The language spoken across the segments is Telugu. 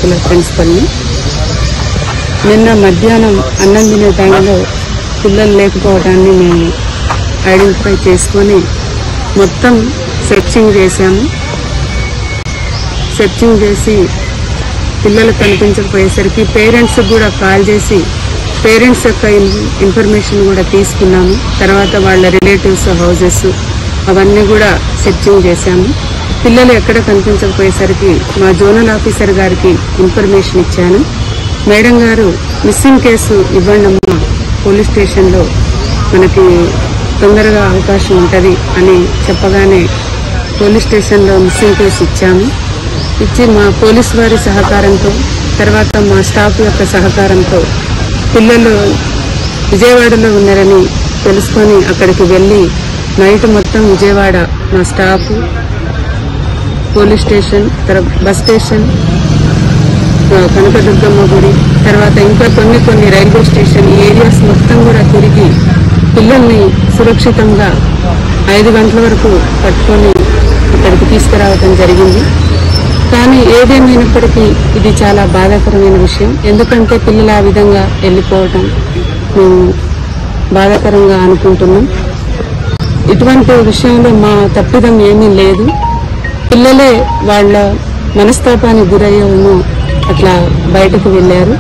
తరగతుల ప్రిన్సిపల్ని. నిన్న మధ్యాహ్నం అన్నం తినే టైంలో పిల్లలు లేకపోవడాన్ని మేము ఐడెంటిఫై చేసుకొని మొత్తం సెర్చింగ్ చేశాము. సెర్చింగ్ చేసి పిల్లలు కనిపించకపోయేసరికి పేరెంట్స్ కూడా కాల్ చేసి పేరెంట్స్ యొక్క ఇన్ఫర్మేషన్ కూడా తీసుకున్నాము. తర్వాత వాళ్ళ రిలేటివ్స్ హౌజెస్ అవన్నీ కూడా సెర్చింగ్ చేశాము. పిల్లలు ఎక్కడ కనిపించకపోయేసరికి మా జోనల్ ఆఫీసర్ గారికి ఇన్ఫర్మేషన్ ఇచ్చాను. మేడం గారు మిస్సింగ్ కేసు ఇవ్వండి అమ్మా, పోలీస్ స్టేషన్లో మనకి తొందరగా అవకాశం ఉంటుంది అని చెప్పగానే పోలీస్ స్టేషన్లో మిస్సింగ్ కేసు ఇచ్చాము. ఇచ్చి మా పోలీస్ వారి సహకారంతో తర్వాత మా స్టాఫ్ యొక్క సహకారంతో పిల్లలు విజయవాడలో ఉన్నారని తెలుసుకొని అక్కడికి వెళ్ళి నైట్ మొత్తం విజయవాడ మా staff, police station, bus station, Kanakadurgamma గుడి, తర్వాత ఇంకా కొన్ని రైల్వే స్టేషన్ ఈ ఏరియాస్ మొత్తం కూడా తిరిగి పిల్లల్ని సురక్షితంగా 5 గంటల వరకు పట్టుకొని ఇక్కడికి తీసుకురావడం జరిగింది. కానీ ఏదేమైనప్పటికీ ఇది చాలా బాధాకరమైన విషయం. ఎందుకంటే పిల్లలు ఆ విధంగా వెళ్ళిపోవటం మేము బాధాకరంగా అనుకుంటున్నాం. ఇటువంటి విషయంలో మా తప్పిదం ఏమీ లేదు. పిల్లలే వాళ్ళ మనస్తాపానికి గురయ్యేమో అట్లా బయటకు వెళ్ళారు.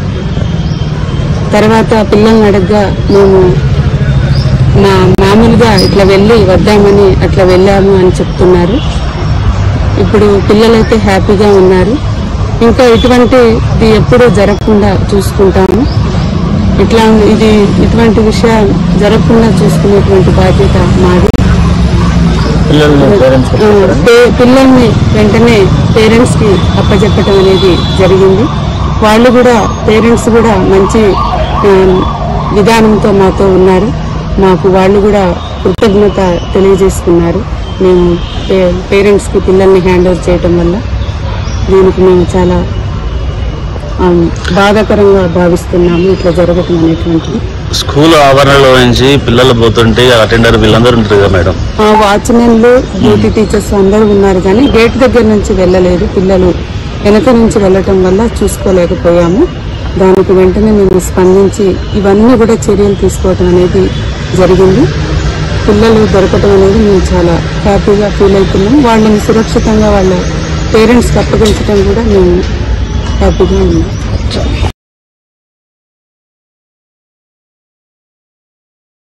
తర్వాత పిల్లల్ని అడగ్గా మేము మామూలుగా ఇట్లా వెళ్ళి వద్దామని అట్లా వెళ్ళాము అని చెప్తున్నారు. ఇప్పుడు పిల్లలైతే హ్యాపీగా ఉన్నారు. ఇంకా ఇటువంటిది ఎప్పుడూ జరగకుండా చూసుకుంటాము. ఇటువంటి విషయాలు జరగకుండా చూసుకునేటువంటి బాధ్యత మాది. పిల్లల్ని వెంటనే పేరెంట్స్ కి అప్పచెప్పటం అనేది జరిగింది. వాళ్ళు కూడా పేరెంట్స్ కూడా మంచి విధానంతో మాతో ఉన్నారు. మాకు వాళ్ళు కూడా కృతజ్ఞత తెలియజేసుకున్నారు. మేము పేరెంట్స్ కి పిల్లల్ని హ్యాండ్ ఓవర్ చేయటం వల్ల దీనికి మేము చాలా బాధాకరంగా భావిస్తున్నాము. ఇట్లా జరగటం అనేటువంటిది. స్కూల్ ఆవరణలో నుంచి పిల్లలు పోతుంటే అటెండర్ వీళ్ళందరూ ఉంటారు కదా మేడం, వాచ్మెన్లు, డ్యూటీ టీచర్స్ అందరూ ఉన్నారు కానీ గేట్ దగ్గర నుంచి వెళ్ళలేదు. పిల్లలు వెనక నుంచి వెళ్ళటం వల్ల చూసుకోలేకపోయాము. దానికి వెంటనే మేము స్పందించి ఇవన్నీ కూడా చర్యలు తీసుకోవటం అనేది జరిగింది. పిల్లలు దొరకటం అనేది మేము చాలా హ్యాపీగా ఫీల్ అవుతున్నాం. వాళ్ళని సురక్షితంగా వాళ్ళ పేరెంట్స్కి అప్పగించడం కూడా మేము హ్యాపీగా ఉన్నాం.